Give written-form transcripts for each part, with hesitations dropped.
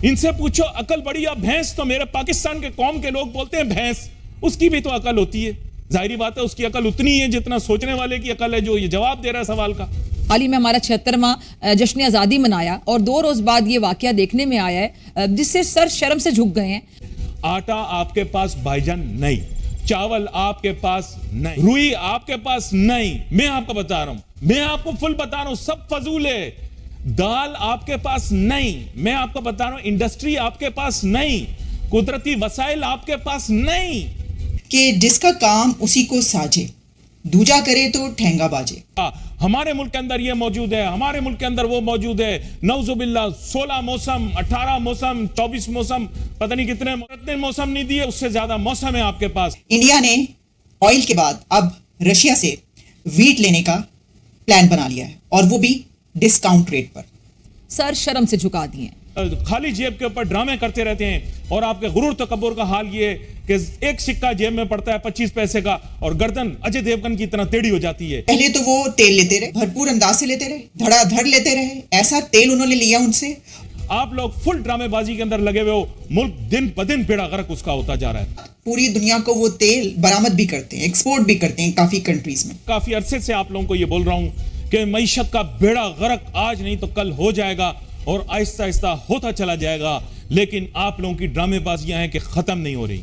ان سے پوچھو عقل بڑی یا بھینس, تو میرے پاکستان کے قوم کے لوگ بولتے ہیں بھینس. اس کی بھی تو عقل ہوتی ہے, ظاہری بات ہے اس کی عقل اتنی ہے جتنا سوچنے والے کی عقل ہے جو یہ جواب دے رہا ہے سوال کا. حال ہی میں ہمارا 76واں جشن آزادی منایا اور 2 روز بعد یہ واقعہ دیکھنے میں آیا ہے جس سے سر شرم سے جھک گئے ہیں. آٹا آپ کے پاس بھائی جان نہیں, چاول آپ کے پاس نہیں, روئی آپ کے پاس نہیں. میں آپ کو بتا رہا ہوں, میں آپ کو فل بتا رہا ہوں, سب فضول ہے. دال آپ کے پاس نہیں, میں آپ کو بتا رہا ہوں, انڈسٹری آپ کے پاس نہیں, قدرتی وسائل آپ کے پاس نہیں. کہ جس کا کام اسی کو ساجے, دوجا کرے تو ٹھینگا باجے. ہمارے ملک کے اندر یہ موجود ہے, ہمارے ملک کے اندر وہ موجود ہے. نعوذ باللہ 16 موسم, 18 موسم, 24 موسم, پتہ نہیں کتنے موسم نہیں دیے, اس سے زیادہ موسم ہے آپ کے پاس. انڈیا نے آئل کے بعد اب رشیا سے ویٹ لینے کا پلان بنا لیا ہے, اور وہ بھی ڈسکاؤنٹ ریٹ پر. سر شرم سے جھکا دیے. خالی جیب کے اوپر ڈرامے کرتے رہتے ہیں, اور آپ کے غرور تکبر کا حال یہ ہے کہ ایک سکہ جیب میں پڑتا ہے 25 پیسے کا, اور گردن اجے دیوگن کی طرح ٹیڑھی ہو جاتی ہے. پہلے تو وہ تیل لیتے رہے, بھرپور انداز سے لیتے رہے, دھڑا دھڑ لیتے رہے, ایسا تیل انہوں نے لیا ان سے. آپ لوگ فل ڈرامے بازی کے اندر لگے ہوئے ہو, ملک دن بدن بیڑا غرق اس کا ہوتا جا رہا ہے. پوری دنیا کو وہ تیل برآمد بھی کرتے ہیں, ایکسپورٹ بھی کرتے ہیں کافی کنٹریز میں. کافی عرصے سے آپ لوگوں کو یہ بول رہا ہوں کہ معیشت کا بیڑا غرق آج نہیں تو کل ہو جائے گا, اور آہستہ آہستہ ہوتا چلا جائے گا. لیکن آپ لوگوں کی ڈرامے بازیاں ہیں کہ ختم نہیں ہو رہی.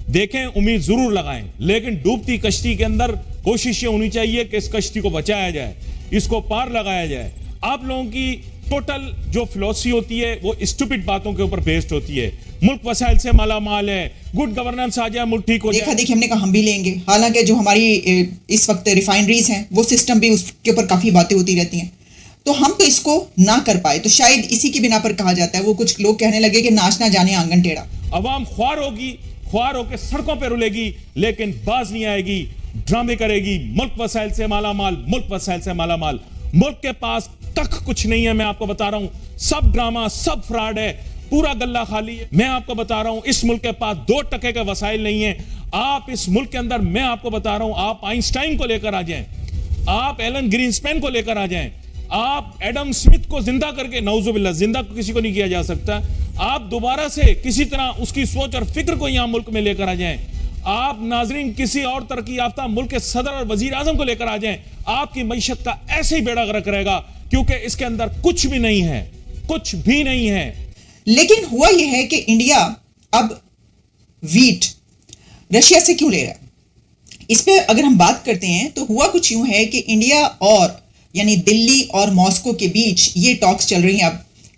دیکھیں, امید ضرور لگائیں, لیکن ڈوبتی کشتی کے اندر کوشش یہ ہونی چاہیے کہ اس کشتی کو بچایا جائے, اس کو پار لگایا جائے. آپ لوگوں کی ٹوٹل جو فلسفی ہوتی ہے وہ اسٹوپڈ باتوں کے اوپر بیسڈ ہوتی ہے. ملک وسائل سے مالا مال ہے, گڈ گورننس آ جائے ملک ٹھیک ہو جائے. دیکھا ہم نے کہا ہم بھی لیں گے, حالانکہ جو ہماری اس وقت ریفائنریز ہیں وہ سسٹم بھی اس کے اوپر کافی باتیں ہوتی رہتی ہیں, تو ہم تو اس کو نہ کر پائے. تو شاید اسی کی بنا پر کہا جاتا ہے, وہ کچھ لوگ کہنے لگے کہ ناچ نہ جانے آنگن ٹیڑھا. عوام خوار ہوگی, خوار ہو کے سڑکوں پہ رولے گی, لیکن باز نہیں آئے گی, ڈرامے کرے گی. ملک وسائل سے مالا مال, ملک وسائل سے مالا مال. ملک کے پاس تک کچھ نہیں ہے, میں آپ کو بتا رہا ہوں. سب ڈرامہ, سب فراڈ ہے, پورا گلہ خالی ہے. میں آپ کو بتا رہا ہوں اس ملک کے پاس 2 ٹکے کے وسائل نہیں ہیں. آپ اس ملک کے اندر, میں آپ کو بتا رہا ہوں, آپ آئنسٹائن کو لے کر آ جائیں, آپ ایلن گرینسپین کو لے کر آ جائیں, آپ ایڈم سمتھ کو زندہ کر کے, نعوذ باللہ زندہ کسی کو نہیں کیا جا سکتا, آپ دوبارہ سے کسی طرح اس کی سوچ اور فکر کو یہاں ملک میں لے کر آ جائیں. آپ ناظرین کسی اور ترقی یافتہ ملک کے صدر اور وزیر اعظم کو لے کر آ جائیں, آپ کی معیشت کا ایسے ہی بیڑا غرق رہے گا, کیونکہ اس کے اندر کچھ بھی نہیں ہے, کچھ بھی نہیں ہے. لیکن ہوا یہ ہے کہ انڈیا اب ویٹ رشیا سے کیوں لے رہا ہے, اس پہ اگر ہم بات کرتے ہیں تو ہوا کچھ یوں ہے کہ انڈیا اور یعنی دلی اور ماسکو کے بیچ یہ ٹاکس چل رہی ہیں اب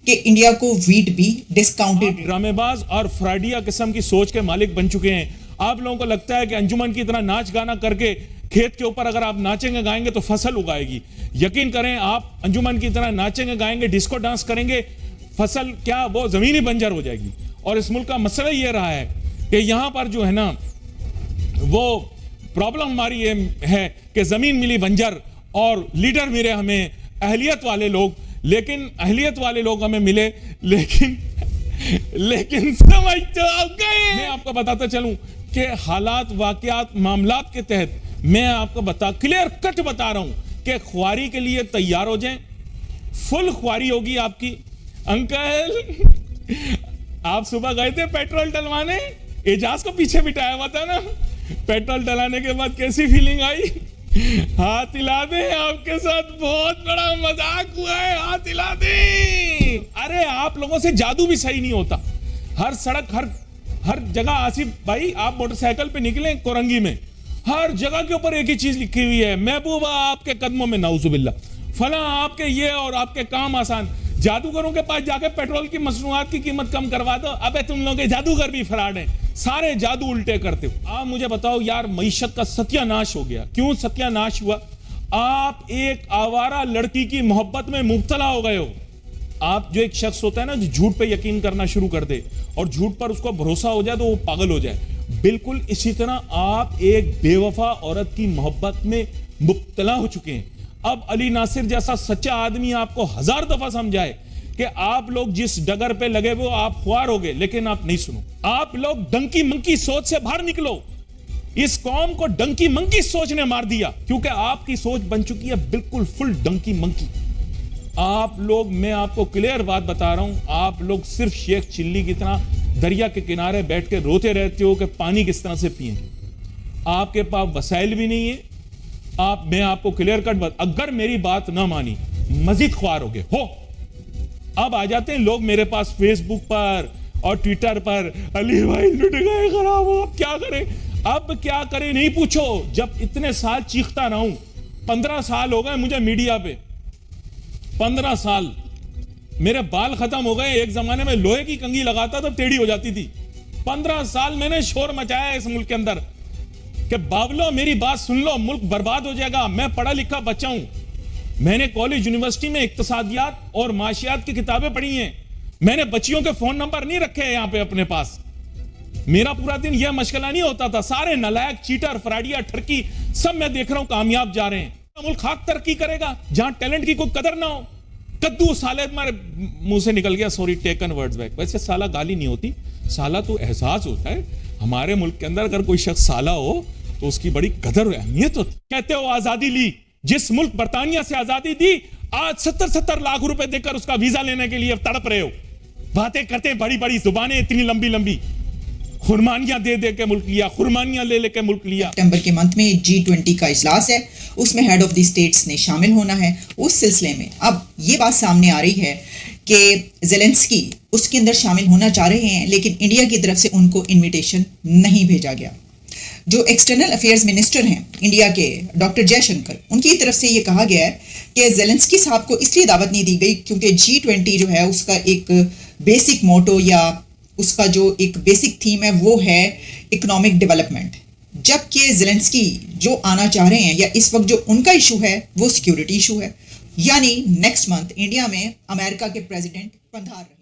کہ انڈیا کو ویٹ بھی ڈسکاؤنٹڈ. ڈرامے باز اور فراڈیا قسم کی سوچ کے مالک بن چکے ہیں. آپ لوگوں کو لگتا ہے کہ انجمن کی طرح ناچ گانا کر کے کھیت کے اوپر اگر آپ ناچیں گے گائیں گے تو فصل اگائے گی. یقین کریں, آپ انجمن کی طرح ناچیں گے گائیں گے, ڈسکو ڈانس کریں گے, فصل کیا وہ زمینی بنجر ہو جائے گی. اور اس ملک کا مسئلہ یہ رہا ہے کہ یہاں پر جو ہے نا وہ پرابلم ہماری یہ ہے کہ زمین ملی بنجر اور لیڈر ملے ہمیں اہلیت والے لوگ, لیکن اہلیت والے لوگ ہمیں ملے لیکن سمجھ تو گئے. میں آپ کو بتاتا چلوں کہ حالات, واقعات, معاملات کے تحت میں آپ کو کلیئر کٹ بتا رہا ہوں کہ خواری کے لیے تیار ہو جائیں. فل خواری ہوگی آپ کی. انکل آپ صبح گئے تھے پیٹرول ڈلوانے, اعجاز کو پیچھے بٹھایا ہوا تھا نا, پیٹرول ڈلانے کے بعد کیسی فیلنگ آئی؟ ہاتھ ہلا دیں, آپ کے ساتھ بہت بڑا مذاق ہوا ہے, ہاتھ ہلا دیں. ارے آپ لوگوں سے جادو بھی صحیح نہیں ہوتا. ہر سڑک, ہر جگہ, آصف بھائی آپ موٹر سائیکل پہ نکلیں کورنگی میں, ہر جگہ کے اوپر ایک ہی چیز لکھی ہوئی ہے, محبوبہ آپ کے قدموں میں, نعوذ باللہ, فلاں آپ کے یہ اور آپ کے کام آسان. جادوگروں کے پاس جا کے پیٹرول کی مصنوعات کی قیمت کم کروا دو. ابے تم لوگ کے جادوگر بھی فراڈ ہیں, سارے جادو الٹے کرتے ہو. آپ مجھے بتاؤ یار, معیشت کا ستیہ ناش ہو گیا. کیوں ستیہ ناش ہوا؟ آپ ایک آوارہ لڑکی کی محبت میں مبتلا ہو گئے ہو. آپ جو ایک شخص ہوتا ہے نا جو جھوٹ پہ یقین کرنا شروع کر دے اور جھوٹ پر اس کو بھروسہ ہو جائے تو وہ پاگل ہو جائے, بالکل اسی طرح آپ ایک بے وفا عورت کی محبت میں مبتلا ہو چکے ہیں. اب علی ناصر جیسا سچا آدمی آپ کو 1000 دفعہ سمجھائے کہ آپ لوگ جس ڈگر پہ لگے وہ آپ خوار ہو گئے, لیکن آپ نہیں سنو. آپ لوگ ڈنکی منکی سوچ سے باہر نکلو. اس قوم کو ڈنکی منکی سوچ نے مار دیا, کیونکہ آپ کی سوچ بن چکی ہے بالکل فل ڈنکی منکی. آپ لوگ, میں آپ کو کلیئر بات بتا رہا ہوں, آپ لوگ صرف شیخ چلی کی طرح دریا کے کنارے بیٹھ کے روتے رہتے ہو کہ پانی کس طرح سے پئیں. آپ کے پاس وسائل بھی نہیں ہے. میں آپ کو کلیئر کٹ اگر میری بات نہ مانی مزید خوار ہو گئے ہو. اب آ جاتے ہیں لوگ میرے پاس فیس بک پر اور ٹویٹر پر, علی بھائی لٹ گئے, خراب ہو, اب کیا کریں, اب کیا کریں نہیں پوچھو. جب اتنے سال چیختا رہا ہوں, 15 سال ہو گئے مجھے میڈیا پہ, 15 سال, میرے بال ختم ہو گئے. ایک زمانے میں لوہے کی کنگھی لگاتا تو ٹیڑھی ہو جاتی تھی. 15 سال میں نے شور مچایا اس ملک کے اندر کہ باولو میری بات سن لو, ملک برباد ہو جائے گا. میں پڑھا لکھا بچہ ہوں, میں نے کالج یونیورسٹی میں اقتصادیات اور معاشیات کی کتابیں پڑھی ہیں. میں نے بچیوں کے فون نمبر نہیں رکھے یہاں پہ اپنے پاس. میرا پورا دن یہ مشغلہ نہیں ہوتا تھا. سارے نلائق, چیٹر, فراڈیا, ٹھرکی سب میں دیکھ رہا ہوں کامیاب جا رہے ہیں. ملک خاک ترقی کرے گا جہاں ٹیلنٹ کی کوئی قدر نہ ہو. کدو سالے تمہارے منہ سے نکل گیا, سوری ٹیکن ورڈز بیک. ویسے سالہ گالی نہیں ہوتی, سالہ تو احساس ہوتا ہے. ہمارے ملک کے اندر اگر کوئی شخص سالہ ہو تو اس کی بڑی قدر و اہمیت ہوتی. کہتے ہو آزادی لی, جس ملک برطانیہ سے آزادی دی آج 70 لاکھ روپے دے کر اس کا ویزا لینے کے لیے تڑپ رہے ہو. باتیں کرتے ہیں بڑی بڑی زبانیں اتنی لمبی لمبی, خرمانیاں دے دے کے ملک لیا, خرمانیاں لے لے کے ملک لیا. سپٹمبر کے منتھ میں G20 کا اجلاس ہے, اس میں ہیڈ آف دی اسٹیٹس نے شامل ہونا ہے. اس سلسلے میں اب یہ بات سامنے آ رہی ہے کہ زیلنسکی اس کے اندر شامل ہونا چاہ رہے ہیں, لیکن انڈیا کی طرف سے ان کو انویٹیشن نہیں بھیجا گیا. جو ایکسٹرنل افیئرز منسٹر ہیں انڈیا کے, ڈاکٹر جے شنکر, ان کی طرف سے یہ کہا گیا ہے کہ زیلنسکی صاحب کو اس لیے دعوت نہیں دی گئی کیونکہ G20 جو ہے اس کا ایک بیسک موٹو یا اس کا جو ایک بیسک تھیم ہے وہ ہے اکنامک ڈیولپمنٹ, جبکہ زیلنسکی جو آنا چاہ رہے ہیں یا اس وقت جو ان کا ایشو ہے وہ سیکیورٹی ایشو ہے. یعنی نیکسٹ منتھ انڈیا میں امریکہ کے پریزیڈنٹ پندھار رہے.